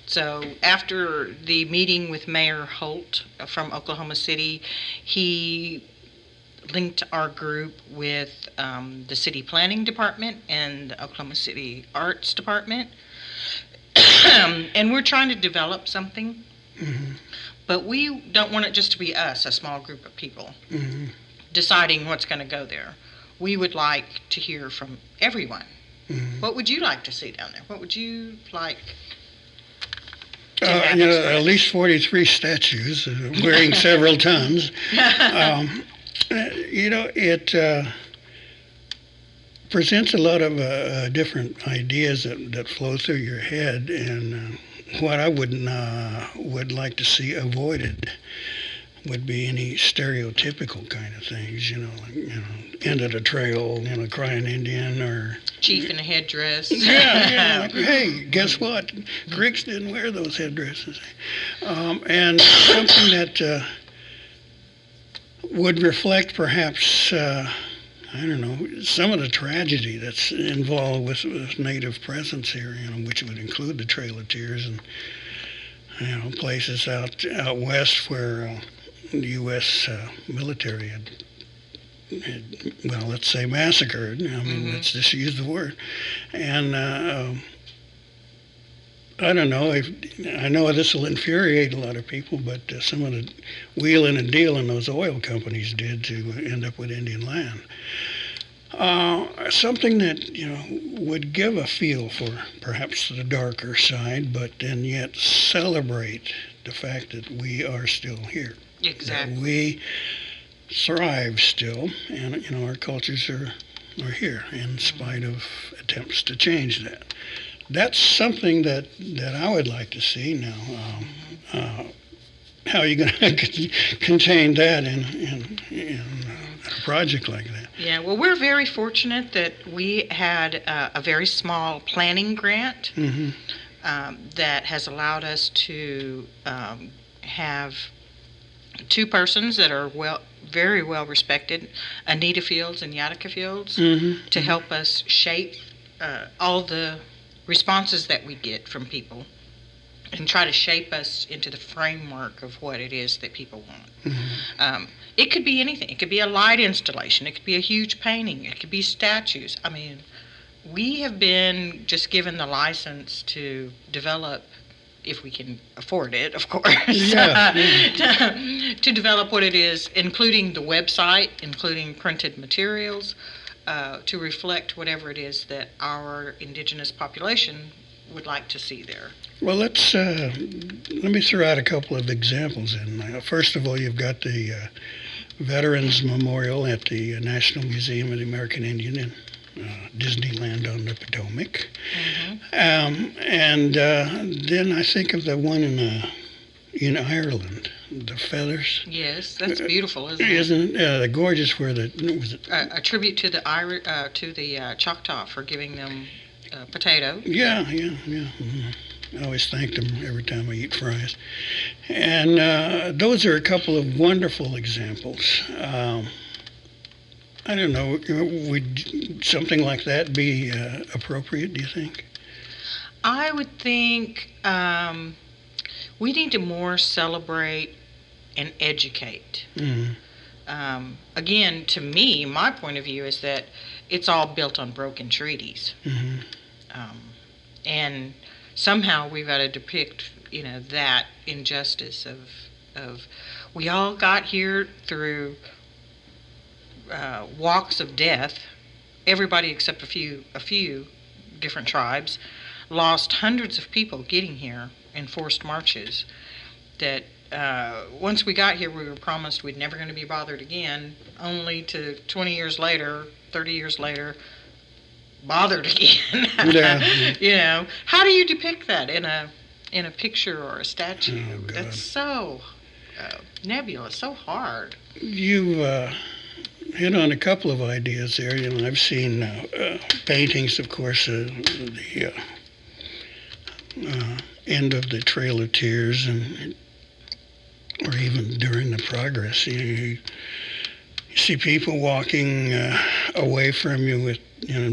So after the meeting with Mayor Holt from Oklahoma City, he linked our group with the City Planning Department and the Oklahoma City Arts Department. And we're trying to develop something, but we don't want it just to be us, a small group of people, deciding what's going to go there. We would like to hear from everyone. What would you like to see down there? What would you like to have at least 43 statues weighing several tons. It presents a lot of different ideas that flow through your head, and what I would like to see avoided. would be any stereotypical kind of things, like, end of the trail, crying Indian or... Chief in a headdress. Yeah, like, hey, guess what? Creeks didn't wear those headdresses. And something that would reflect perhaps, some of the tragedy that's involved with Native presence here, which would include the Trail of Tears and, places out west where the U.S. military had, let's say massacred. Let's just use the word. And I don't know. I know this will infuriate a lot of people, but some of the wheeling and dealing those oil companies did to end up with Indian land. Something that, would give a feel for perhaps the darker side, but then yet celebrate the fact that we are still here. Exactly. That we thrive still, and, our cultures are here in spite of attempts to change that. That's something that I would like to see now. How are you going to contain that in a project like that? Yeah, well, we're very fortunate that we had a very small planning grant that has allowed us to have two persons that are very well respected, Anita Fields and Yataka Fields, to help us shape all the responses that we get from people and try to shape us into the framework of what it is that people want. It could be anything. It could be a light installation. It could be a huge painting. It could be statues. I mean, we have been just given the license to develop, if we can afford it, of course, to develop what it is, including the website, including printed materials, to reflect whatever it is that our indigenous population would like to see there. Well, let me throw out a couple of examples. First of all, you've got the Veterans Memorial at the National Museum of the American Indian in Disneyland on the Potomac. And then I think of the one in Ireland, the feathers. Yes, that's beautiful, isn't it? Isn't it gorgeous? Where a tribute to the Choctaw for giving them potato. Yeah. I always thank them every time I eat fries. And those are a couple of wonderful examples. I don't know, would something like that be appropriate, do you think? I would think we need to more celebrate and educate. Again, to me, my point of view is that it's all built on broken treaties. And somehow we've got to depict, that injustice of we all got here through walks of death. Everybody except a few different tribes lost hundreds of people getting here in forced marches. That once we got here, we were promised we'd never going to be bothered again, only to 20 years later, 30 years later, bothered again. How do you depict that in a picture or a statue? Oh, that's so nebulous, so hard. You've hit on a couple of ideas there. I've seen paintings, of course, the end of the Trail of Tears, or even during the progress. You see people walking away from you with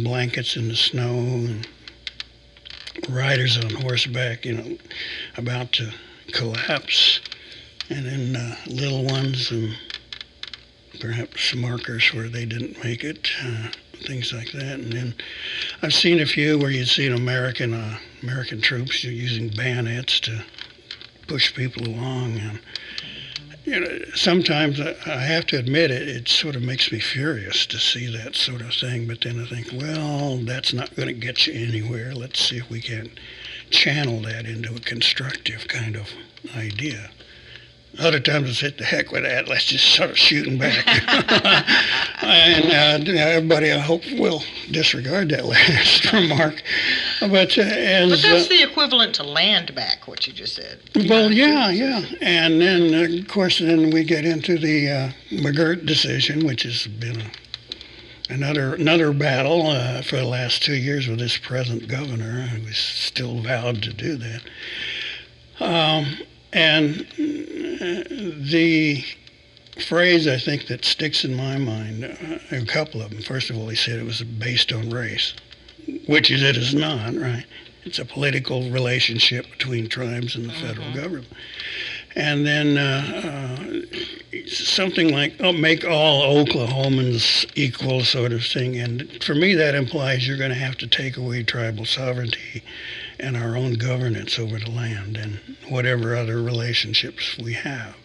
blankets in the snow, and riders on horseback, about to collapse, and then little ones and perhaps markers where they didn't make it, things like that. And then I've seen a few where you'd see American troops using bayonets to push people along. And sometimes I have to admit it sort of makes me furious to see that sort of thing. But then I think, well, that's not going to get you anywhere. Let's see if we can channel that into a constructive kind of idea. Other times I said, the heck with that, let's just start shooting back. And everybody, I hope, will disregard that last remark. But But that's the equivalent to land back, what you just said. Well, yeah. And then, of course, then we get into the McGirt decision, which has been another battle for the last 2 years with this present governor, who's still vowed to do that. And the phrase, I think, that sticks in my mind, a couple of them. First of all, he said it was based on race, which it is not, right? It's a political relationship between tribes and the federal government. And then something like, make all Oklahomans equal sort of thing. And for me, that implies you're going to have to take away tribal sovereignty and our own governance over the land and whatever other relationships we have.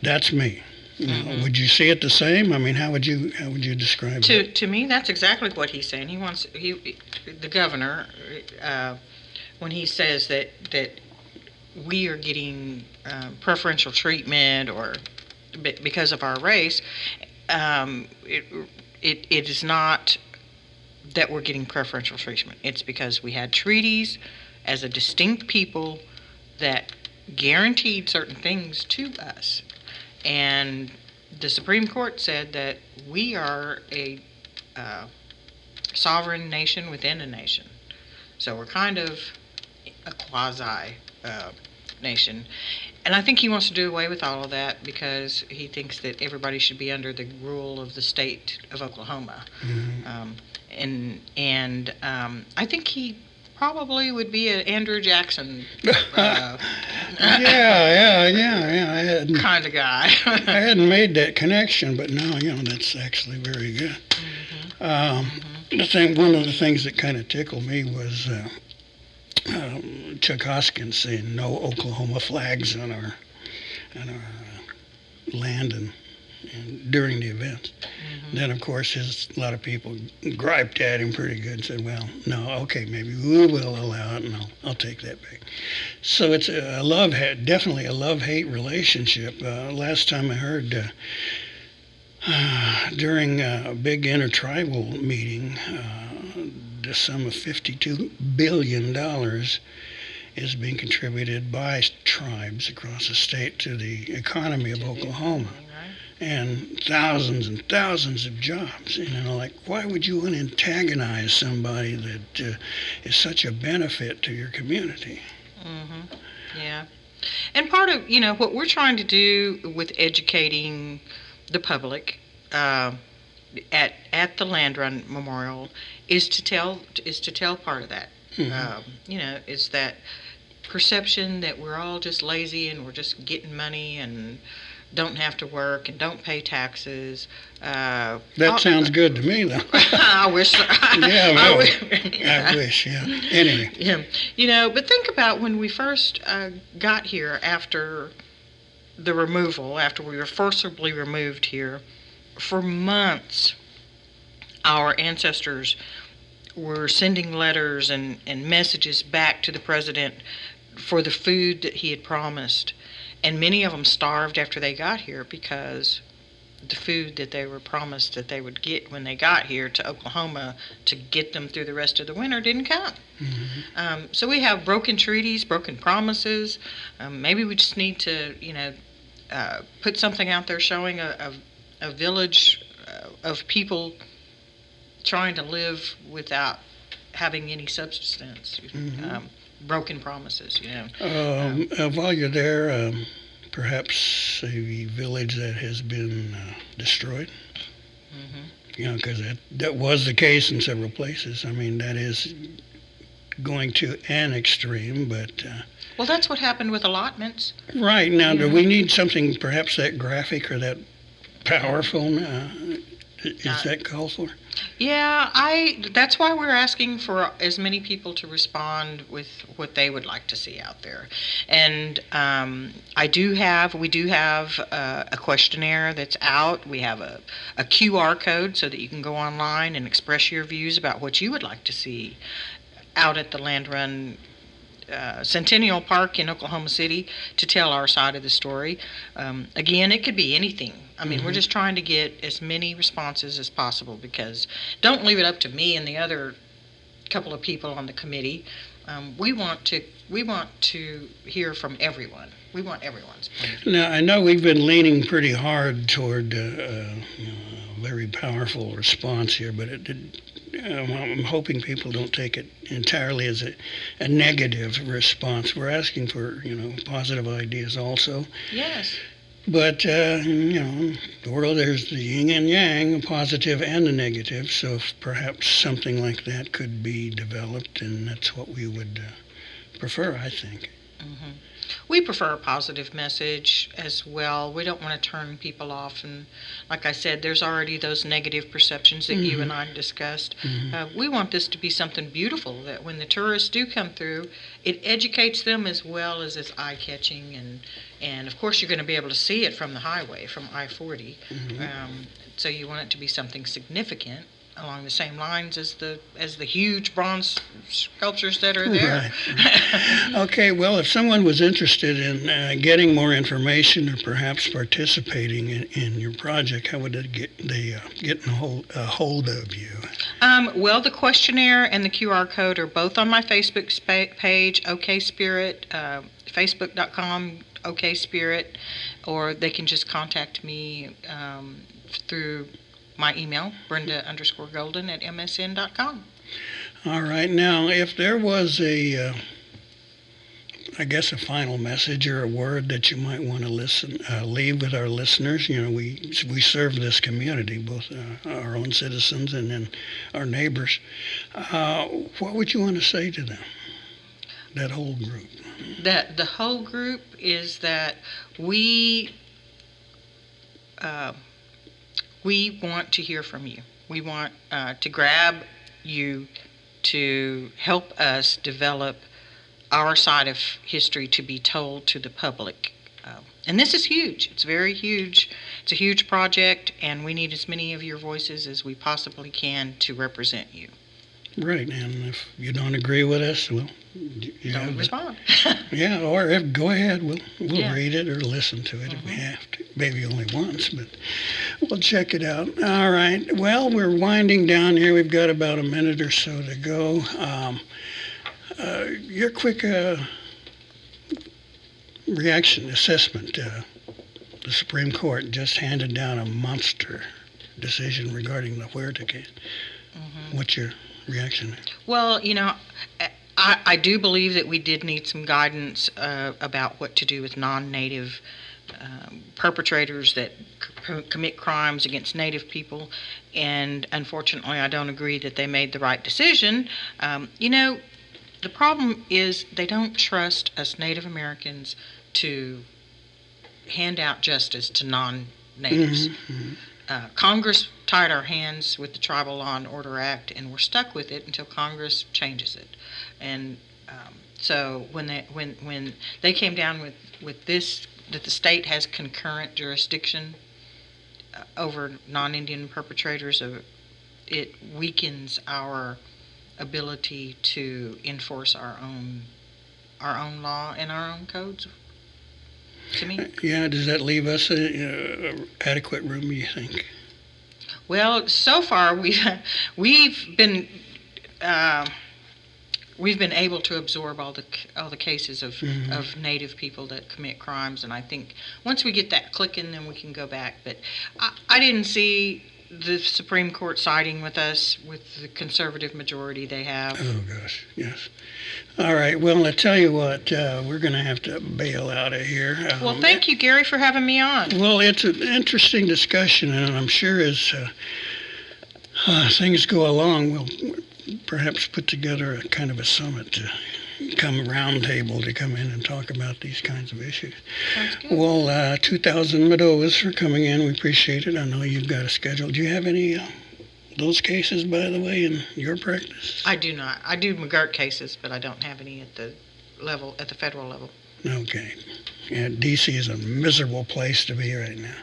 That's me. You know, would you see it the same? I mean, how would you describe it? To me, that's exactly what he's saying. The governor, when he says that we are getting preferential treatment or because of our race, it is not that we're getting preferential treatment. It's because we had treaties as a distinct people that guaranteed certain things to us. And the Supreme Court said that we are a sovereign nation within a nation. So we're kind of a quasi nation. And I think he wants to do away with all of that because he thinks that everybody should be under the rule of the state of Oklahoma. I think he probably would be an Andrew Jackson Yeah. kind of guy. I hadn't made that connection, but now, that's actually very good. One of the things that kind of tickled me was Chuck Hoskins saying no Oklahoma flags on our land and during the event. Then, of course, a lot of people griped at him pretty good and said, well, no, okay, maybe we will allow it, and I'll take that back. So it's definitely a love-hate relationship. Last time I heard during a big intertribal meeting, the sum of $52 billion is being contributed by tribes across the state to the economy of Oklahoma. And thousands of jobs. Like, why would you want to antagonize somebody that is such a benefit to your community? Yeah. And part of, what we're trying to do with educating the public at the Land Run Memorial is to tell part of that. It's that perception that we're all just lazy and we're just getting money and don't have to work and don't pay taxes. That sounds good to me, though. I wish. I wish. Yeah. Anyway. Yeah. But think about when we first got here after the removal, after we were forcibly removed here. For months, our ancestors were sending letters and messages back to the president for the food that he had promised. And many of them starved after they got here because the food that they were promised that they would get when they got here to Oklahoma to get them through the rest of the winter didn't come. So we have broken treaties, broken promises. Maybe we just need to, put something out there showing a village of people trying to live without having any subsistence. Broken promises, While you're there, perhaps a village that has been destroyed. Because that was the case in several places. I mean, that is going to an extreme, but... well, that's what happened with allotments. Right. Now, do we need something perhaps that graphic or that powerful? Is that called for? Yeah, that's why we're asking for as many people to respond with what they would like to see out there. And we do have a questionnaire that's out. We have a QR code so that you can go online and express your views about what you would like to see out at the Land Run Centennial Park in Oklahoma City to tell our side of the story. Again, it could be anything. I mean, we're just trying to get as many responses as possible because don't leave it up to me and the other couple of people on the committee. We want to hear from everyone. We want everyone's point of view. Now, I know we've been leaning pretty hard toward a very powerful response here, but I'm hoping people don't take it entirely as a negative response. We're asking for, positive ideas also. Yes. But, the world, there's the yin and yang, a positive and a negative, so if perhaps something like that could be developed, and that's what we would prefer, I think. Mm-hmm. We prefer a positive message as well. We don't want to turn people off. And like I said, there's already those negative perceptions that you and I discussed. We want this to be something beautiful, that when the tourists do come through, it educates them as well as it's eye-catching. And of course, you're going to be able to see it from the highway, from I-40. So you want it to be something significant, along the same lines as the huge bronze sculptures that are there. Right. Okay, well, if someone was interested in getting more information or perhaps participating in your project, how would they get a hold of you? Well, the questionnaire and the QR code are both on my Facebook page, OK Spirit, facebook.com, OK Spirit, or they can just contact me through my email, Brenda_Golden at msn.com. All right. Now, if there was a final message or a word that you might want to leave with our listeners, we serve this community, both our own citizens and then our neighbors. What would you want to say to them, that whole group? That the whole group is that we want to hear from you. We want to grab you to help us develop our side of history to be told to the public. And this is huge. It's very huge. It's a huge project, and we need as many of your voices as we possibly can to represent you. Right, and if you don't agree with us, well, don't respond. Yeah, or go ahead. We'll read it or listen to it if we have to. Maybe only once, but we'll check it out. All right. Well, we're winding down here. We've got about a minute or so to go. Your quick reaction, assessment. The Supreme Court just handed down a monster decision regarding the Huerta case. What's your reaction? Well, I do believe that we did need some guidance about what to do with non-native perpetrators that commit crimes against native people, and unfortunately I don't agree that they made the right decision. The problem is they don't trust us Native Americans to hand out justice to non-natives. Congress tied our hands with the Tribal Law and Order Act, and we're stuck with it until Congress changes it. And so when they came down with this, that the state has concurrent jurisdiction over non-Indian perpetrators, it weakens our ability to enforce our own law and our own codes. To me. Yeah, does that leave us adequate room, you think? Well, so far we've been able to absorb all the cases of Native people that commit crimes, and I think once we get that clicking, then we can go back. But I didn't see the Supreme Court siding with us with the conservative majority they have. Oh gosh, yes. All right. Well, I tell you what, we're going to have to bail out of here. Well, thank you, Gary, for having me on. Well, it's an interesting discussion, and I'm sure as things go along, we'll perhaps put together a kind of a summit to come round table to come in and talk about these kinds of issues. Sounds good. Well, 2,000 Medovas for coming in. We appreciate it. I know you've got a schedule. Do you have any those cases, by the way, in your practice? I do not. I do McGirt cases, but I don't have any at the federal level. Okay. Yeah, D.C. is a miserable place to be right now.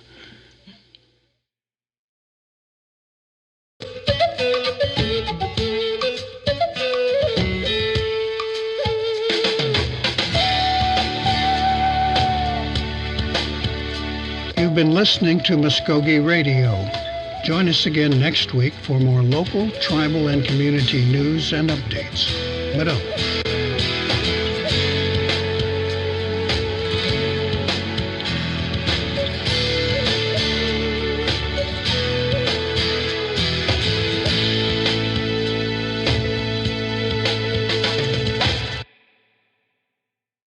You've been listening to Mvskoke Radio. Join us again next week for more local, tribal, and community news and updates. Mado.